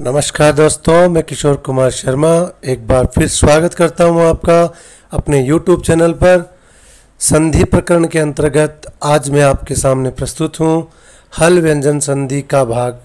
नमस्कार दोस्तों, मैं किशोर कुमार शर्मा एक बार फिर स्वागत करता हूं आपका अपने YouTube चैनल पर। संधि प्रकरण के अंतर्गत आज मैं आपके सामने प्रस्तुत हूं हल व्यंजन संधि का भाग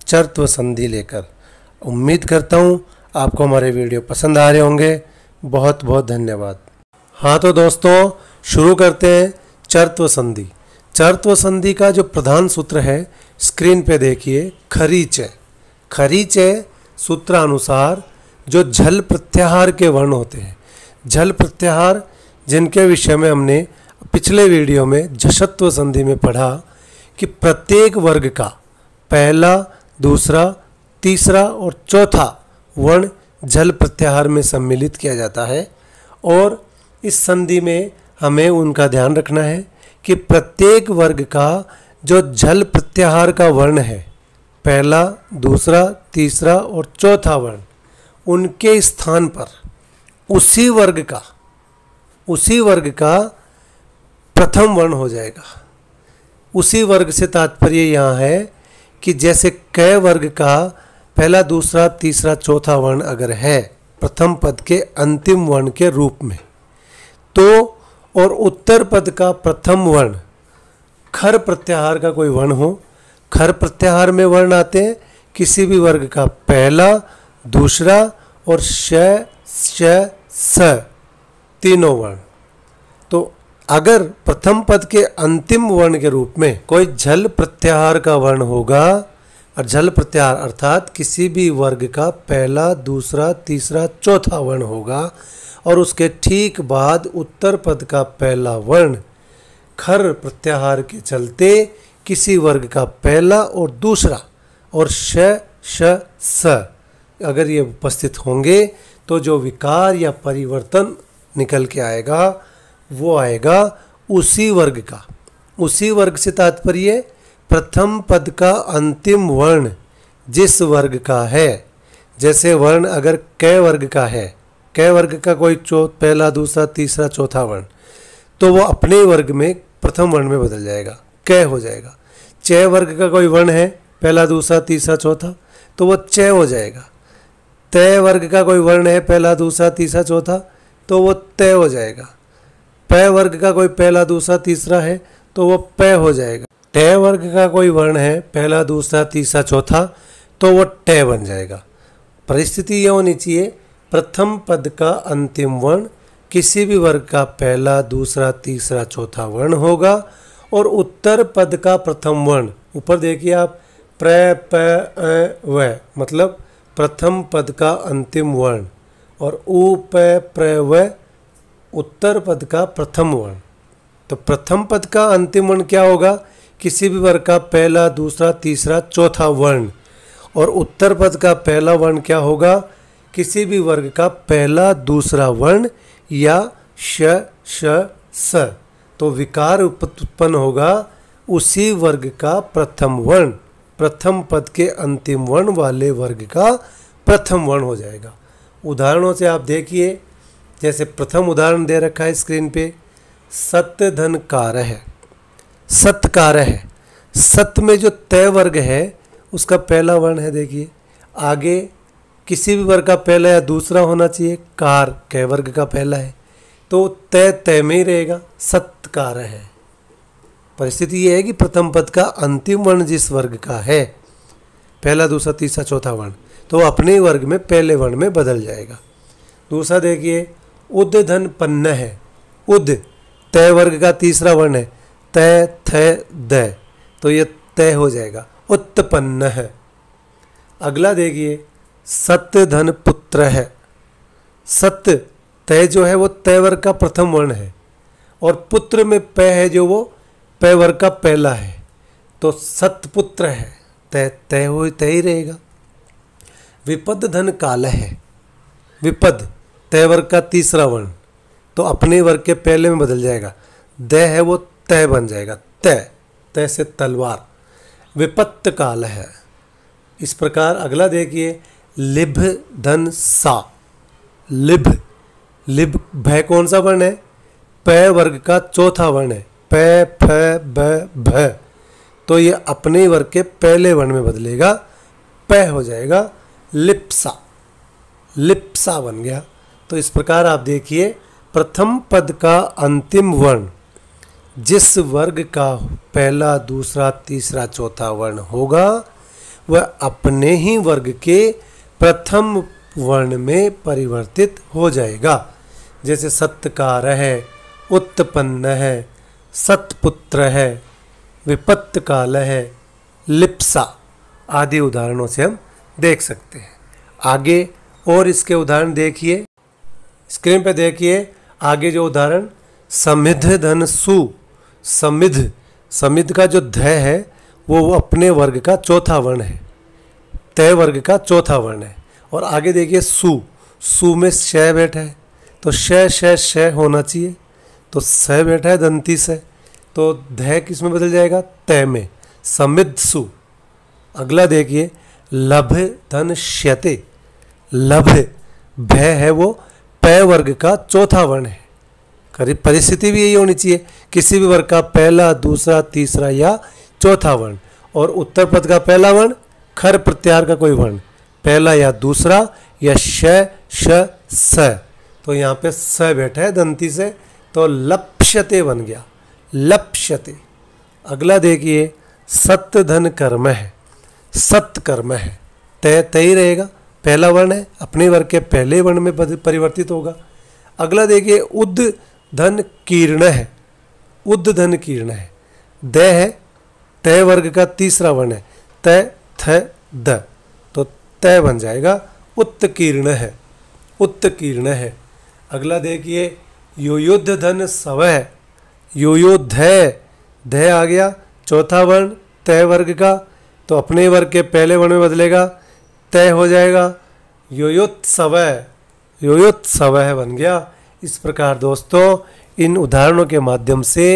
चर्त्व संधि लेकर। उम्मीद करता हूं आपको हमारे वीडियो पसंद आ रहे होंगे। बहुत बहुत धन्यवाद। हाँ तो दोस्तों, शुरू करते हैं चर्त्व संधि। चर्त्व संधि का जो प्रधान सूत्र है स्क्रीन पे देखिए, खरीच। खरीचे सूत्रानुसार जो झल प्रत्याहार के वर्ण होते हैं, झल प्रत्याहार जिनके विषय में हमने पिछले वीडियो में झषत्व संधि में पढ़ा कि प्रत्येक वर्ग का पहला, दूसरा, तीसरा और चौथा वर्ण झल प्रत्याहार में सम्मिलित किया जाता है। और इस संधि में हमें उनका ध्यान रखना है कि प्रत्येक वर्ग का जो झल प्रत्याहार का वर्ण है, पहला, दूसरा, तीसरा और चौथा वर्ण, उनके स्थान पर उसी वर्ग का प्रथम वर्ण हो जाएगा। उसी वर्ग से तात्पर्य यहाँ है कि जैसे क वर्ग का पहला, दूसरा, तीसरा, चौथा वर्ण अगर है प्रथम पद के अंतिम वर्ण के रूप में, तो और उत्तर पद का प्रथम वर्ण खर प्रत्याहार का कोई वर्ण हो। खर प्रत्याहार में वर्ण आते हैं किसी भी वर्ग का पहला, दूसरा और श, स तीनों वर्ण। तो अगर प्रथम पद के अंतिम वर्ण के रूप में कोई झल प्रत्याहार का वर्ण होगा, और झल प्रत्याहार अर्थात किसी भी वर्ग का पहला, दूसरा, तीसरा, चौथा वर्ण होगा, और उसके ठीक बाद उत्तर पद का पहला वर्ण खर प्रत्याहार के चलते किसी वर्ग का पहला और दूसरा और श, स अगर ये उपस्थित होंगे तो जो विकार या परिवर्तन निकल के आएगा वो आएगा उसी वर्ग का। उसी वर्ग से तात्पर्य प्रथम पद का अंतिम वर्ण जिस वर्ग का है। जैसे वर्ण अगर क वर्ग का है, क वर्ग का कोई पहला, दूसरा, तीसरा, चौथा वर्ण, तो वो अपने वर्ग में प्रथम वर्ण में बदल जाएगा, क हो जाएगा। च वर्ग का कोई वर्ण है पहला, दूसरा, तीसरा, चौथा, तो वो च हो जाएगा। तय वर्ग का कोई वर्ण है पहला, दूसरा, तीसरा, चौथा, तो वो तय हो जाएगा। प वर्ग का कोई पहला, दूसरा, तीसरा है तो वो प हो जाएगा। ट वर्ग का कोई वर्ण है पहला, दूसरा, तीसरा, चौथा, तो वो ट बन जाएगा। परिस्थिति यह होनी चाहिए, प्रथम पद का अंतिम वर्ण किसी भी वर्ग का पहला, दूसरा, तीसरा, चौथा वर्ण होगा, और उत्तर पद का प्रथम वर्ण, ऊपर देखिए आप, प्र, प, व, मतलब प्रथम पद का अंतिम वर्ण, और उ, प, प्र, व उत्तर पद का प्रथम वर्ण। तो प्रथम पद का अंतिम वर्ण क्या होगा? किसी भी वर्ग का पहला, दूसरा, तीसरा, चौथा वर्ण। और उत्तर पद का पहला वर्ण क्या होगा? किसी भी वर्ग का पहला, दूसरा वर्ण या श, स। तो विकार उत्पन्न होगा उसी वर्ग का प्रथम वर्ण, प्रथम पद के अंतिम वर्ण वाले वर्ग का प्रथम वर्ण हो जाएगा। उदाहरणों से आप देखिए, जैसे प्रथम उदाहरण दे रखा है स्क्रीन पे, सत्य धन कार है। सत्कार है, सत्य में जो तय वर्ग है उसका पहला वर्ण है। देखिए आगे किसी भी वर्ग का पहला या दूसरा होना चाहिए, कार क वर्ग का पहला है तो तय में ही रहेगा, सत्कार है। परिस्थिति ये है कि प्रथम पद का अंतिम वर्ण जिस वर्ग का है, पहला, दूसरा, तीसरा, चौथा वर्ण, तो अपने वर्ग में पहले वर्ण में बदल जाएगा। दूसरा देखिए, उद धन पन्न है। उद तय वर्ग का तीसरा वर्ण है, तय, थ, द, तो ये तय हो जाएगा, उत्पन्न है। अगला देखिए, सत्य धन पुत्र है। सत्य तय जो है वो तय वर्ग का प्रथम वर्ण है, और पुत्र में प है जो वो प वर्ग का पहला है, तो सतपुत्र है, तय ही रहेगा। विपद धन काल है। विपद तय वर्ग का तीसरा वर्ण, तो अपने वर्ग के पहले में बदल जाएगा, द है वो तय बन जाएगा, तय से तलवार। विपत्त काल है। इस प्रकार अगला देखिए, लिभ धन सा। लिभ, लिभ भय कौन सा वर्ण है? प वर्ग का चौथा वर्ण है, प, फ, ब, भ, तो ये अपने वर्ग के पहले वर्ण में बदलेगा, प हो जाएगा। लिप्सा, लिप्सा बन गया। तो इस प्रकार आप देखिए प्रथम पद का अंतिम वर्ण जिस वर्ग का पहला दूसरा तीसरा चौथा वर्ण होगा वह अपने ही वर्ग के प्रथम वर्ण में परिवर्तित हो जाएगा। जैसे सत्कार है, उत्पन्न है, सत्पुत्र है, विपत्त काल है, लिप्सा आदि उदाहरणों से हम देख सकते हैं। आगे और इसके उदाहरण देखिए, स्क्रीन पे देखिए। आगे जो उदाहरण समिध धन सु, समिध, समिध का जो ध है वो अपने वर्ग का चौथा वर्ण है, तय वर्ग का चौथा वर्ण है। और आगे देखिए सु, सु में श बैठा है तो श होना चाहिए, तो स बैठा है दंती से, तो ध किस में बदल जाएगा, तय में, समिध सु। अगला देखिए लभ धन श्यते, लभ भ है वो पै वर्ग का चौथा वर्ण है। करीब परिस्थिति भी यही होनी चाहिए, किसी भी वर्ग का पहला दूसरा तीसरा या चौथा वर्ण। और उत्तर पद का पहला वर्ण खर प्रत्याहार का कोई वर्ण, पहला या दूसरा या श श स, तो यहाँ पे स बैठा है दंती से, तो लप्ष्यते बन गया, लप्ष्यते। अगला देखिए सत्य धन कर्म है, सत्य कर्म है, तय तय रहेगा, पहला वर्ण है, अपने वर्ग के पहले वर्ण में परिवर्तित होगा। अगला देखिए उद्ध धन कीर्ण है, उद्ध धन कीर्ण है, द है, तय वर्ग का तीसरा वर्ण है, तय थ द, तो तय बन जाएगा, उत्कीर्ण है, उत्कीर्ण है। अगला देखिए योयुद्ध धन सव है, योयोध ध आ गया चौथा वर्ण तय वर्ग का, तो अपने वर्ग के पहले वर्ण में बदलेगा, तय हो जाएगा, योयोत्सव, योयोत्सव बन गया। इस प्रकार दोस्तों इन उदाहरणों के माध्यम से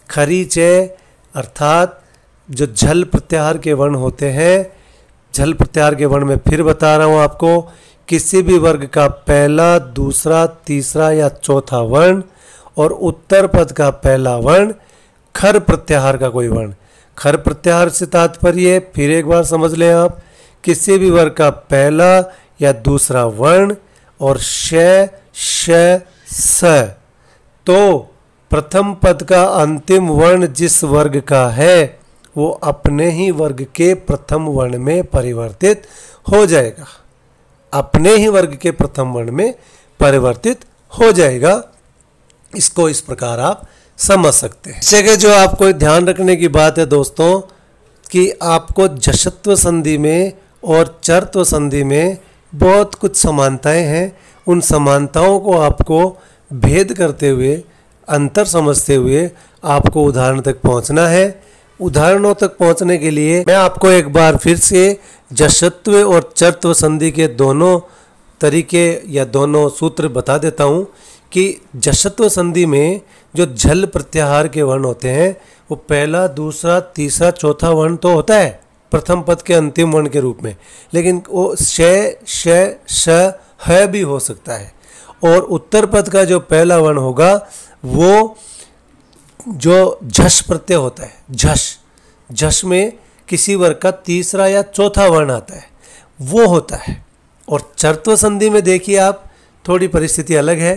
खरीच अर्थात जो झल प्रत्याहार के वर्ण होते हैं, झल प्रत्याहार के वर्ण में फिर बता रहा हूँ आपको, किसी भी वर्ग का पहला दूसरा तीसरा या चौथा वर्ण और उत्तर पद का पहला वर्ण खर प्रत्याहार का कोई वर्ण। खर प्रत्याहार से तात्पर्य फिर एक बार समझ लें आप, किसी भी वर्ग का पहला या दूसरा वर्ण और श श स, तो प्रथम पद का अंतिम वर्ण जिस वर्ग का है वो अपने ही वर्ग के प्रथम वर्ण में परिवर्तित हो जाएगा, अपने ही वर्ग के प्रथम वर्ण में परिवर्तित हो जाएगा। इसको इस प्रकार आप समझ सकते हैं। इस जगह जो आपको ध्यान रखने की बात है दोस्तों कि आपको जशत्व संधि में और चरत्व संधि में बहुत कुछ समानताएं हैं। उन समानताओं को आपको भेद करते हुए, अंतर समझते हुए आपको उदाहरण तक पहुंचना है। उदाहरणों तक पहुंचने के लिए मैं आपको एक बार फिर से जशत्व और चरत्व संधि के दोनों तरीके या दोनों सूत्र बता देता हूं कि जशत्व संधि में जो झल प्रत्याहार के वर्ण होते हैं वो पहला दूसरा तीसरा चौथा वर्ण तो होता है प्रथम पद के अंतिम वर्ण के रूप में, लेकिन वो श श श ह भी हो सकता है। और उत्तर पद का जो पहला वर्ण होगा वो जो झष प्रत्यय होता है, झष, झष में किसी वर्ग का तीसरा या चौथा वर्ण आता है वो होता है। और चरत्व संधि में देखिए आप थोड़ी परिस्थिति अलग है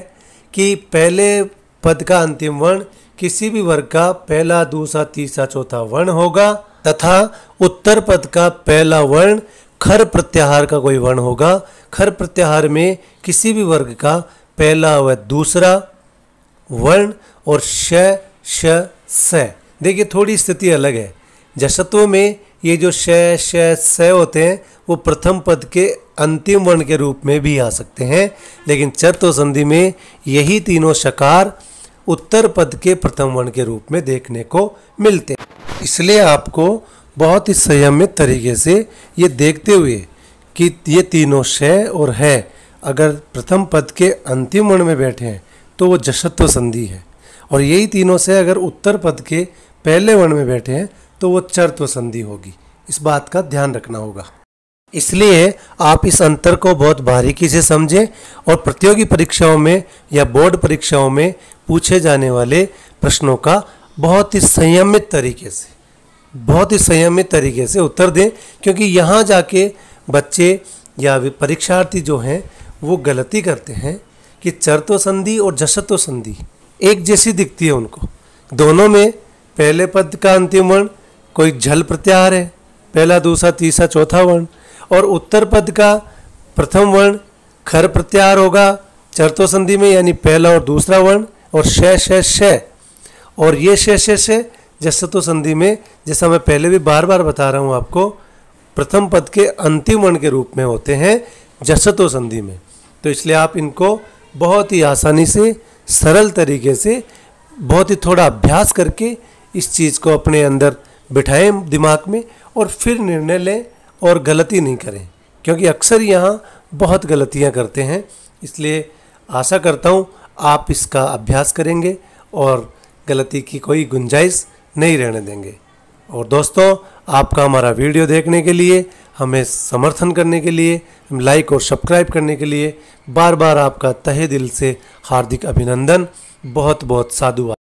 कि पहले पद का अंतिम वर्ण किसी भी वर्ग का पहला दूसरा तीसरा चौथा वर्ण होगा तथा उत्तर पद का पहला वर्ण खर प्रत्याहार का कोई वर्ण होगा। खर प्रत्याहार में किसी भी वर्ग का पहला व दूसरा वर्ण और श श स। देखिए थोड़ी स्थिति अलग है। जशत्व में ये जो श श स होते हैं वो प्रथम पद के अंतिम वर्ण के रूप में भी आ सकते हैं, लेकिन चरत्व संधि में यही तीनों शकार उत्तर पद के प्रथम वर्ण के रूप में देखने को मिलते हैं। इसलिए आपको बहुत ही संयमित तरीके से ये देखते हुए कि ये तीनों श और है अगर प्रथम पद के अंतिम वर्ण में बैठे हैं तो वो जशत्व संधि है, और यही तीनों से अगर उत्तर पद के पहले वर्ण में बैठे हैं तो वो चरत्व संधि होगी। इस बात का ध्यान रखना होगा। इसलिए आप इस अंतर को बहुत बारीकी से समझें और प्रतियोगी परीक्षाओं में या बोर्ड परीक्षाओं में पूछे जाने वाले प्रश्नों का बहुत ही संयमित तरीके से उत्तर दें, क्योंकि यहाँ जाके बच्चे या परीक्षार्थी जो हैं वो गलती करते हैं कि चरतो संधि और जसतो संधि एक जैसी दिखती है उनको। दोनों में पहले पद का अंतिम वर्ण कोई झल प्रत्याहार है, पहला दूसरा तीसरा चौथा वर्ण, और उत्तर पद का प्रथम वर्ण खर प्रत्याहार होगा चरतो संधि में, यानी पहला और दूसरा वर्ण, और श और ये श जसतो संधि में, जैसा मैं पहले भी बार बार बता रहा हूँ आपको, प्रथम पद के अंतिम वर्ण के रूप में होते हैं जसतो संधि में। तो इसलिए आप इनको बहुत ही आसानी से, सरल तरीके से, बहुत ही थोड़ा अभ्यास करके इस चीज़ को अपने अंदर बिठाएं दिमाग में, और फिर निर्णय लें और गलती नहीं करें, क्योंकि अक्सर यहाँ बहुत गलतियाँ करते हैं। इसलिए आशा करता हूँ आप इसका अभ्यास करेंगे और गलती की कोई गुंजाइश नहीं रहने देंगे। और दोस्तों, आपका हमारा वीडियो देखने के लिए, हमें समर्थन करने के लिए, लाइक और सब्सक्राइब करने के लिए बार बार आपका तहे दिल से हार्दिक अभिनंदन। बहुत बहुत साधुवाद।